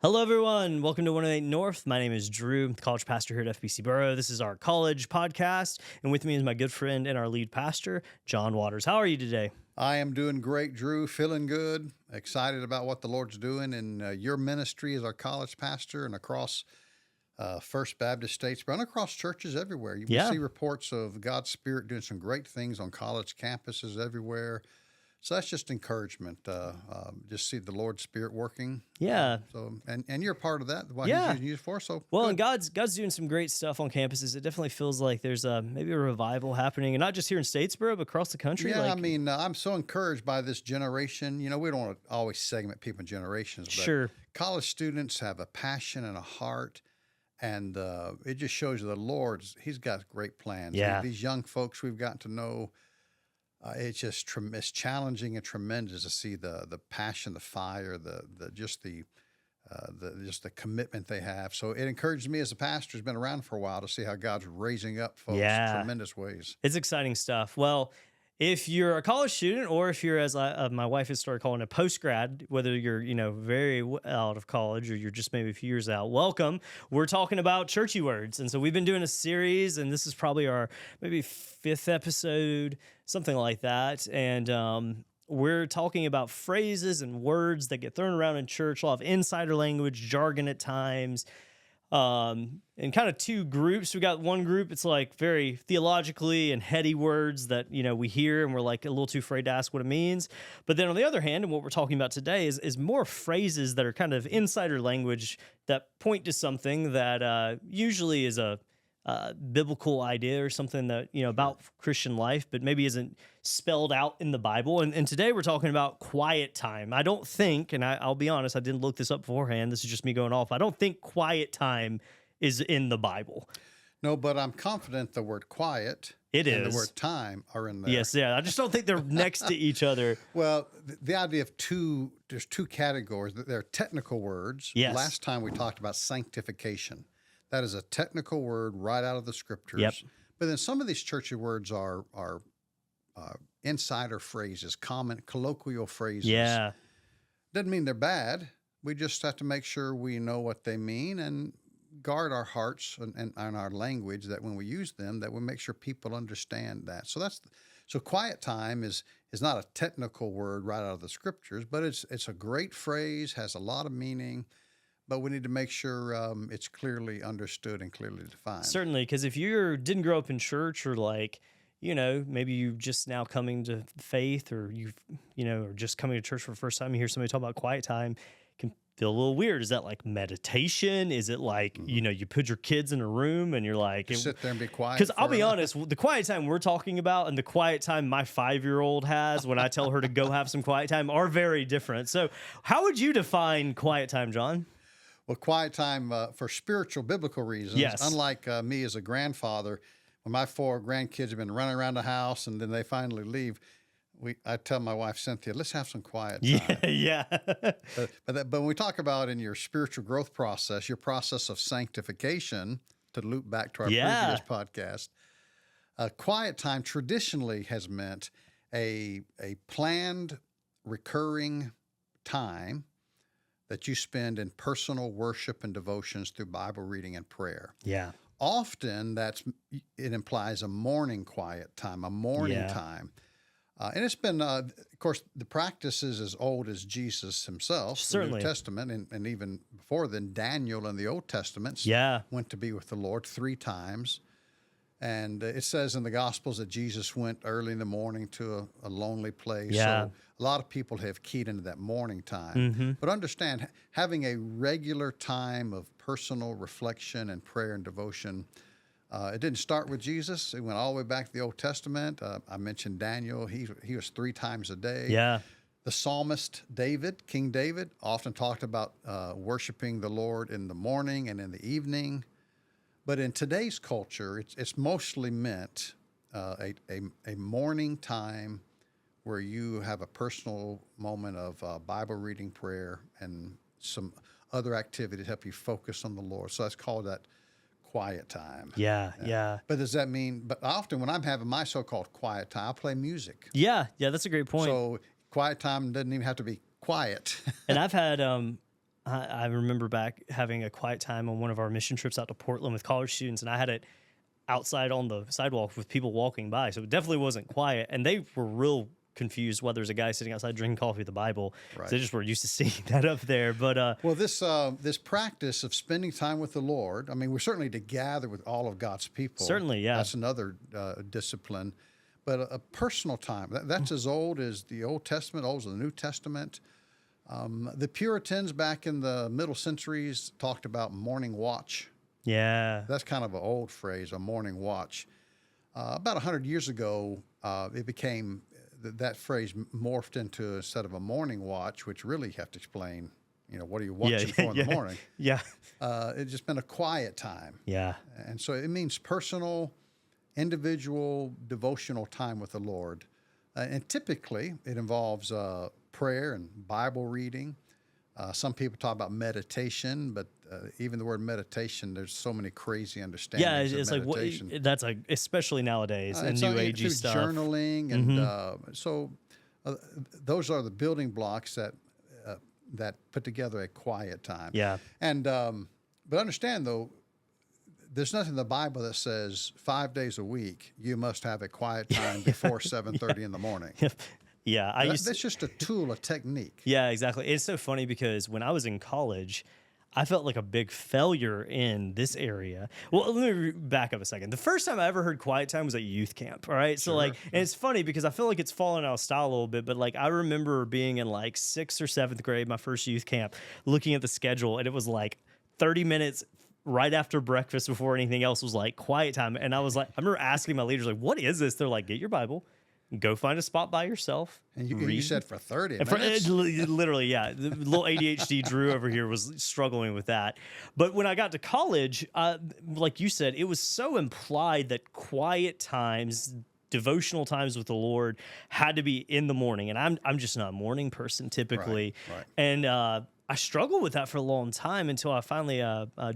Hello, everyone. Welcome to 108 North. My name is Drew, college pastor here at FBC This is our college podcast, and with me is my good friend and our lead pastor, John Waters. How are you today? I am doing great, Drew. Feeling good. Excited about what the Lord's doing in your ministry as our college pastor and across First Baptist Statesboro and across churches everywhere. We Yeah. see reports of God's Spirit doing some great things on college campuses everywhere. So that's just encouragement. Just see the Lord's Spirit working. Yeah. And you're a part of that. What Yeah. He's using you for. So Well, good. and God's doing some great stuff on campuses. It definitely feels like there's maybe a revival happening, and not just here in Statesboro, but across the country. Yeah, I'm so encouraged by this generation. You know, we don't want to always segment people in generations, but Sure. college students have a passion and a heart, and it just shows you the He's got great plans. Yeah. These young folks we've gotten to know, it's just it's challenging and tremendous to see the passion, the fire, just the commitment they have. So it encourages me as a pastor who's been around for a while to see how God's raising up folks in tremendous ways. It's exciting stuff. Well, if you're a college student, or if you're, as my wife has started calling, a post-grad, whether you're, very out of college or you're just maybe a few years out, welcome. We're talking about churchy words. And so we've been doing a series, and this is probably our maybe fifth episode, something like that. And we're talking about phrases and words that get thrown around in church, a lot of insider language, jargon at times, and kind of two groups. We got one group, it's like very theologically and heady words that, we hear and we're like a little too afraid to ask what it means. But then on the other hand, and what we're talking about today is more phrases that are kind of insider language that point to something that usually is a biblical idea or something that, about Christian life, but maybe isn't spelled out in the Bible. And today we're talking about quiet time. I don't think, and I'll be honest, I didn't look this up beforehand. This is just me going off. I don't think quiet time is in the Bible. No, but I'm confident the word quiet and the word time are in there. Yes, yeah. I just don't think they're next to each other. Well, the idea of there's two categories. There are technical words. Yes. Last time we talked about sanctification. That is a technical word right out of the scriptures. Yep. But then some of these churchy words are insider phrases, common colloquial phrases. Yeah. Doesn't mean they're bad. We just have to make sure we know what they mean and guard our hearts and our language, that when we use them, that we make sure people understand that. So quiet time is not a technical word right out of the scriptures, but it's a great phrase, has a lot of meaning. But we need to make sure it's clearly understood and clearly defined. Certainly, because if you didn't grow up in church, or maybe you just now coming to faith, or or just coming to church for the first time, you hear somebody talk about quiet time, it can feel a little weird. Is that like meditation? Is it like, you put your kids in a room and you're like... Just sit there and be quiet? Because I'll be honest, the quiet time we're talking about and the quiet time my 5-year-old has when I tell her to go have some quiet time are very different. So how would you define quiet time, John? Well, quiet time for spiritual, biblical reasons. Yes. Unlike me as a grandfather, when my 4 grandkids have been running around the house and then they finally leave, I tell my wife, Cynthia, let's have some quiet time. Yeah. But when we talk about in your spiritual growth process, your process of sanctification, to loop back to our previous podcast, quiet time traditionally has meant a planned, recurring time that you spend in personal worship and devotions through Bible reading and prayer. Yeah. Often it implies a morning quiet time, a morning time. And it's been, of course, the practice is as old as Jesus himself, Certainly. the New Testament, and even before then, Daniel in the Old Testament went to be with the Lord 3 times. And it says in the Gospels that Jesus went early in the morning to a lonely place. Yeah. So a lot of people have keyed into that morning time. Mm-hmm. But understand, having a regular time of personal reflection and prayer and devotion, it didn't start with Jesus. It went all the way back to the Old Testament. I mentioned Daniel. He was 3 times a day. Yeah. The psalmist David, King David, often talked about worshiping the Lord in the morning and in the evening. But in today's culture, it's mostly meant a morning time where you have a personal moment of Bible reading, prayer, and some other activity to help you focus on the Lord. So that's called that quiet time. Yeah. But does that mean, but often when I'm having my so-called quiet time, I play music. Yeah, that's a great point. So quiet time doesn't even have to be quiet. And I've had I remember back having a quiet time on one of our mission trips out to Portland with college students, and I had it outside on the sidewalk with people walking by. So it definitely wasn't quiet. And they were real confused why there's a guy sitting outside drinking coffee with the Bible. Right. So they just were used to seeing that up there. But Well, this practice of spending time with the Lord, I mean, we're certainly to gather with all of God's people. Certainly, yeah. That's another discipline. But a personal time, that's as old as the Old Testament, old as the New Testament. The Puritans back in the middle centuries talked about morning watch. yeah. That's kind of an old phrase, a morning watch. About 100 years ago, it became, that phrase morphed into, instead of a morning watch, which really you have to explain, what are you watching for in the morning? Yeah. It's just been a quiet time. Yeah. And so it means personal, individual, devotional time with the Lord. And typically it involves prayer and Bible reading. Some people talk about meditation, but even the word meditation, there's so many crazy understandings Yeah, it's of like meditation. that's like especially nowadays and It's new only agey through stuff. journaling, and so those are the building blocks that put together a quiet time. Yeah. And but understand though, there's nothing in the Bible that says 5 days a week you must have a quiet time before 7:30 in the morning. Yeah, That's just a tool, a technique. Yeah, exactly. It's so funny because when I was in college, I felt like a big failure in this area. Well, let me back up a second. The first time I ever heard quiet time was at youth camp. All right. So like, and it's funny because I feel like it's fallen out of style a little bit, but like I remember being in like 6th or 7th grade, my first youth camp, looking at the schedule, and it was like 30 minutes right after breakfast before anything else was like quiet time. And I was like, I remember asking my leaders, like, what is this? They're like, get your Bible. Go find a spot by yourself. And you said for 30 minutes? minutes? Literally, yeah. The little ADHD Drew over here was struggling with that. But when I got to college, like you said, it was so implied that quiet times, devotional times with the Lord had to be in the morning. And I'm just not a morning person typically. Right. And I struggled with that for a long time until I finally,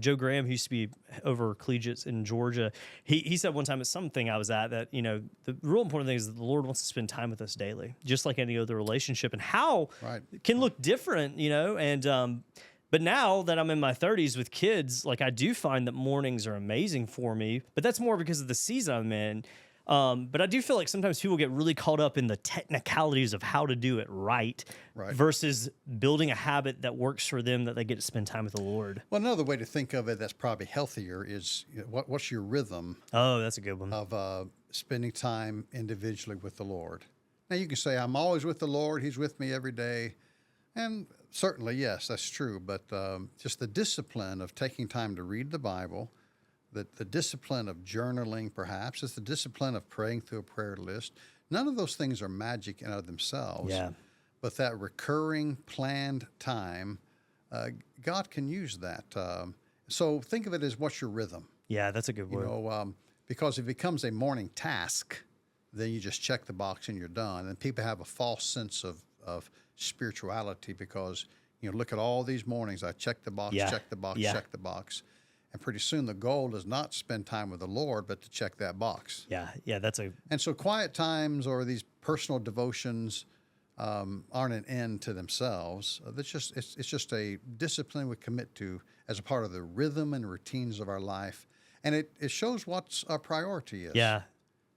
Joe Graham, who used to be over collegiates in Georgia, he said one time at something I was at that, the real important thing is that the Lord wants to spend time with us daily, just like any other relationship, and how it can look different, and, but now that I'm in my 30s with kids, like I do find that mornings are amazing for me, but that's more because of the season I'm in. But I do feel like sometimes people get really caught up in the technicalities of how to do it right versus building a habit that works for them, that they get to spend time with the Lord. Well, another way to think of it that's probably healthier is what's your rhythm Oh, that's a good one. of spending time individually with the Lord. Now, you can say, I'm always with the Lord. He's with me every day. And certainly, yes, that's true. But just the discipline of taking time to read the Bible, the discipline of journaling, perhaps, it's the discipline of praying through a prayer list. None of those things are magic in and of themselves. Yeah. But that recurring, planned time, God can use that. So think of it as what's your rhythm. Yeah, that's a good word. Because if it becomes a morning task, then you just check the box and you're done. And people have a false sense of spirituality because, look at all these mornings. I check the box, check the box, check the box. And pretty soon the goal is not to spend time with the Lord, but to check that box. Yeah, And so quiet times or these personal devotions aren't an end to themselves. It's just a discipline we commit to as a part of the rhythm and routines of our life. And it shows what our priority is. Yeah.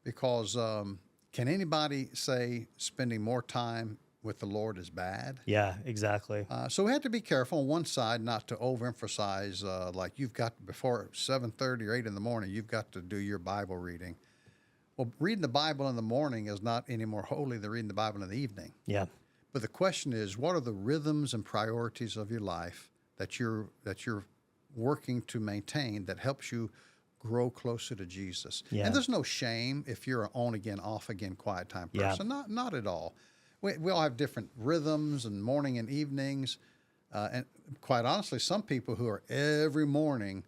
Because can anybody say spending more time with the Lord is bad? Yeah, exactly. So we have to be careful on one side not to overemphasize, like you've got before 7:30 or 8 in the morning, you've got to do your Bible reading. Well, reading the Bible in the morning is not any more holy than reading the Bible in the evening. Yeah. But the question is, what are the rhythms and priorities of your life that you're working to maintain that helps you grow closer to Jesus? Yeah. And there's no shame if you're an on again, off again, quiet time person. Not at all. We all have different rhythms and morning and evenings. And quite honestly, some people who are every morning,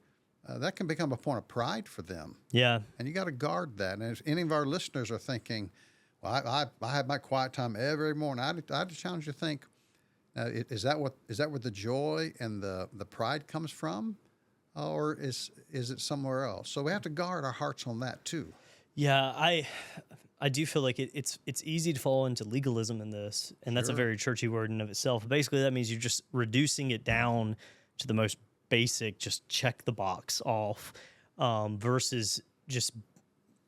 that can become a point of pride for them. Yeah. And you got to guard that. And if any of our listeners are thinking, well, I have my quiet time every morning, I'd challenge you to think, is that where the joy and the pride comes from? Or is it somewhere else? So we have to guard our hearts on that too. Yeah, I do feel like it's easy to fall into legalism in this, and that's a Sure. very churchy word in and of itself. Basically, that means you're just reducing it down to the most basic, just check the box off, versus just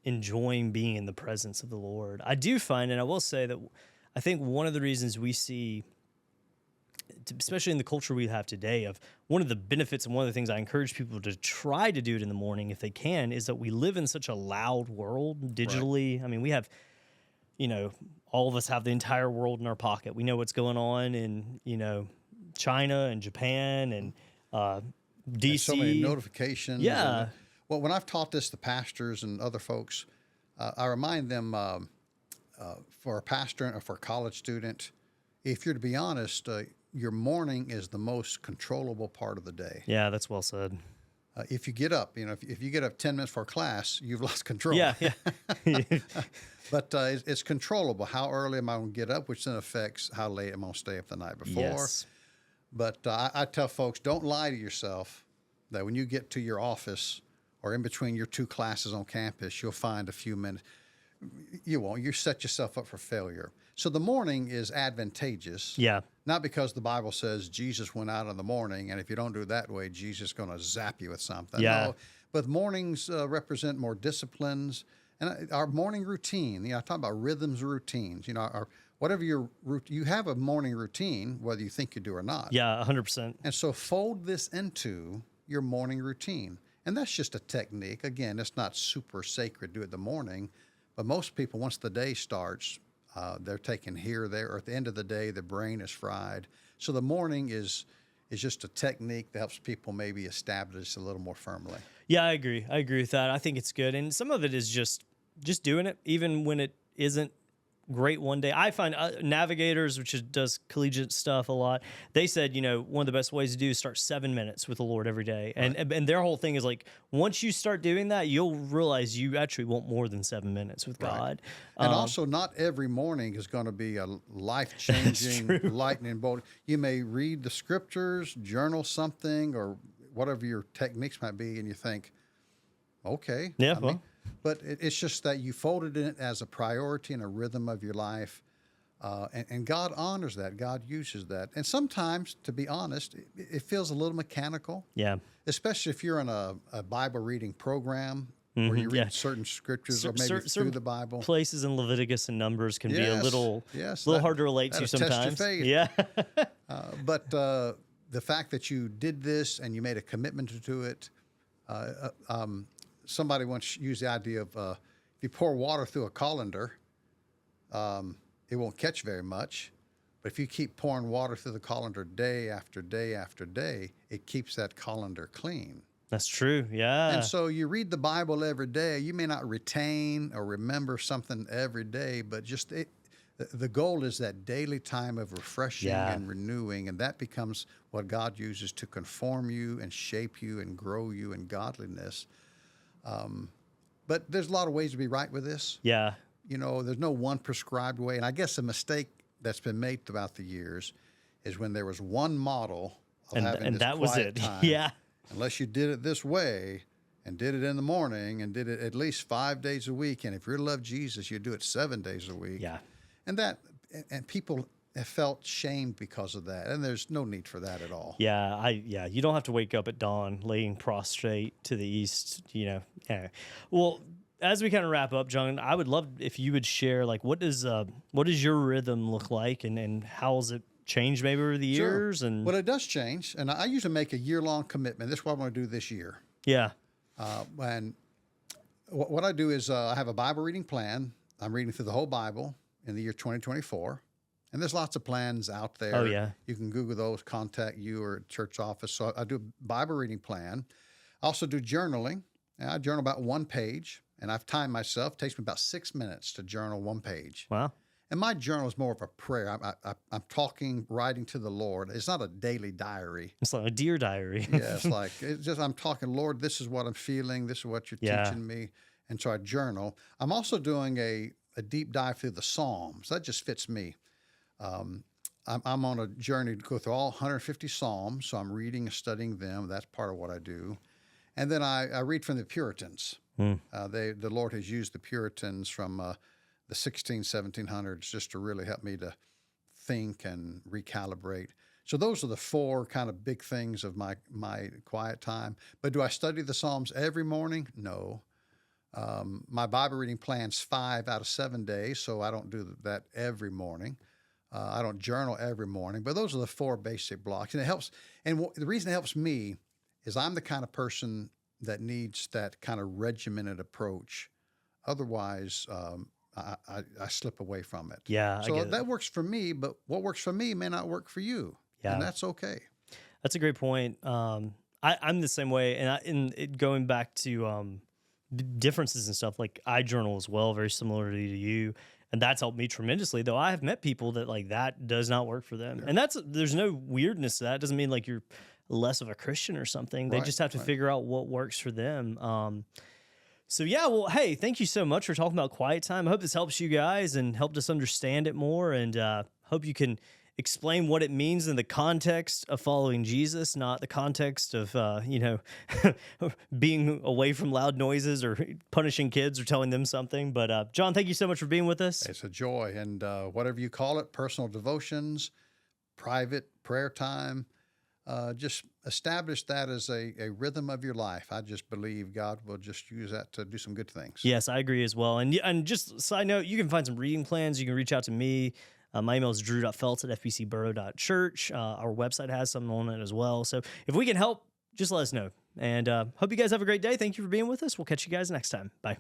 enjoying being in the presence of the Lord. I do find, and I will say that I think one of the reasons we see, especially in the culture we have today, of one of the benefits and one of the things I encourage people to try to do it in the morning if they can, is that we live in such a loud world digitally. I mean, we have, all of us have the entire world in our pocket. We know what's going on in, China and Japan and And so many DC. notifications. Yeah. Well, when I've taught this to pastors and other folks, I remind them for a pastor or for a college student, if you're to be honest, your morning is the most controllable part of the day. Yeah, that's well said. If you get up, if you get up 10 minutes for class, you've lost control. Yeah, yeah. But it's controllable. How early am I going to get up, which then affects how late I'm going to stay up the night before. Yes. But I tell folks, don't lie to yourself that when you get to your office or in between your two classes on campus, you'll find a few minutes. You won't. You set yourself up for failure. So the morning is advantageous. Yeah. Not because the Bible says Jesus went out in the morning, and if you don't do it that way, Jesus is going to zap you with something. Yeah. No, but mornings represent more disciplines. And our morning routine, I talk about rhythms, routines. Whatever you have a morning routine, whether you think you do or not. Yeah, 100%. And so fold this into your morning routine. And that's just a technique. Again, it's not super sacred to do it in the morning, but most people, once the day starts, they're taken here or there, or at the end of the day, the brain is fried. So the morning is just a technique that helps people maybe establish a little more firmly. Yeah, I agree. I agree with that. I think it's good. And some of it is just doing it, even when it isn't great one day. I find Navigators, does collegiate stuff a lot, they said, one of the best ways to do is start 7 minutes with the Lord every day. And their whole thing is like, once you start doing that, you'll realize you actually want more than 7 minutes with God. And also, not every morning is going to be a life-changing, lightning bolt. You may read the scriptures, journal something, or whatever your techniques might be, and you think, okay. Yeah, But it's just that you folded it as a priority and a rhythm of your life. And God honors that. God uses that. And sometimes, to be honest, it feels a little mechanical. Yeah. Especially if you're in a Bible reading program where you read certain scriptures or maybe through the Bible. Places in Leviticus and Numbers can be a little hard to relate to sometimes. Test your faith. Yeah. But the fact that you did this and you made a commitment to it, somebody once used the idea of if you pour water through a colander, it won't catch very much. But if you keep pouring water through the colander day after day after day, it keeps that colander clean. That's true. Yeah. And so you read the Bible every day. You may not retain or remember something every day, but just the goal is that daily time of refreshing and renewing, and that becomes what God uses to conform you and shape you and grow you in godliness. But there's a lot of ways to be right with this. Yeah. There's no one prescribed way. And I guess a mistake that's been made throughout the years is when there was one model of having and this that was quiet it. time. Yeah. Unless you did it this way and did it in the morning and did it at least 5 days a week. And if you love Jesus, you do it 7 days a week. Yeah. And people have felt shamed because of that. And there's no need for that at all. Yeah, you don't have to wake up at dawn laying prostrate to the east, Yeah. Well, as we kind of wrap up, John, I would love if you would share, like, what does your rhythm look like, and how has it changed maybe over the years? Sure. And Well, it does change, and I usually make a year-long commitment. This is what I'm going to do this year. yeah, And what I do is I have a Bible reading plan. I'm reading through the whole Bible in the year 2024. And there's lots of plans out there. Oh, yeah. You can Google those, contact you or church office. So I do a Bible reading plan. I also do journaling. And I journal about 1 page, and I've timed myself. It takes me about 6 minutes to journal 1 page. wow, And my journal is more of a prayer. I'm talking, writing to the Lord. It's not a daily diary. it's like a deer diary. Yeah, it's just I'm talking, Lord, this is what I'm feeling. This is what you're teaching me. And so I journal. I'm also doing a deep dive through the Psalms. That just fits me. I'm on a journey to go through all 150 Psalms, so I'm reading and studying them. That's part of what I do. And then I read from the Puritans. The Lord has used the Puritans from the 1700s, just to really help me to think and recalibrate. So those are the four kind of big things of my quiet time. But do I study the Psalms every morning? No. My Bible reading plan's 5 out of 7 days, so I don't do that every morning. I don't journal every morning, but those are the four basic blocks, and it helps. And the reason it helps me is I'm the kind of person that needs that kind of regimented approach. Otherwise, I slip away from it. Yeah, I So get it. that works for me, but what works for me may not work for you, Yeah. and that's okay. That's a great point. I'm the same way, and going back to differences and stuff, like I journal as well, very similarly to you, and that's helped me tremendously. Though I have met people that like that does not work for them, and there's no weirdness to that. It doesn't mean like you're less of a Christian or something. They Right, just have to right. figure out what works for them. So yeah, well, hey, thank you so much for talking about quiet time. I hope this helps you guys and helped us understand it more, and hope you can explain what it means in the context of following Jesus, not the context of being away from loud noises or punishing kids or telling them something. But John, thank you so much for being with us. It's a joy, and whatever you call it, personal devotions, private prayer time, just establish that as a rhythm of your life. I just believe God will just use that to do some good things. Yes, I agree as well. And just side note, you can find some reading plans. You can reach out to me. My email is drew.feltz@fbcboro.church. Our website has something on it as well. So if we can help, just let us know. And hope you guys have a great day. Thank you for being with us. We'll catch you guys next time. Bye.